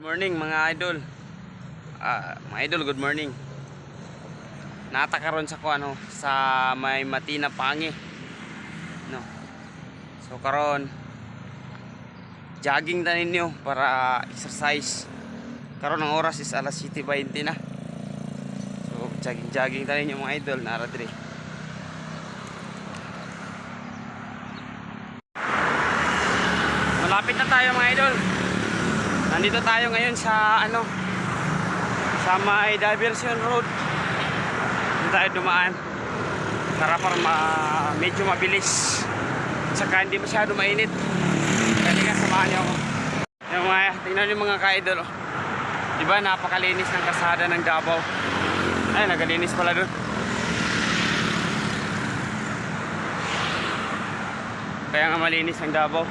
Morning mga idol. Mga idol, good morning. Natakaron sa kuano sa may Matina Pangi. No. So karon jogging ta ninyo para exercise. Karon ang oras is alas 7:20 na. So jogging ta ninyo mga idol, nara dire. Malapit na tayo mga idol. Nandito tayo ngayon sa sa may diversion road. Dito tayo dumaan para medyo mabilis, saka hindi masyado mainit. Kaya samahan niyo ako. Yung tingnan niyo mga ka-idol, oh. Diba napakalinis ng kalsada ng Davao. Ay, nagalinis pala doon. Kaya nga malinis ang Davao.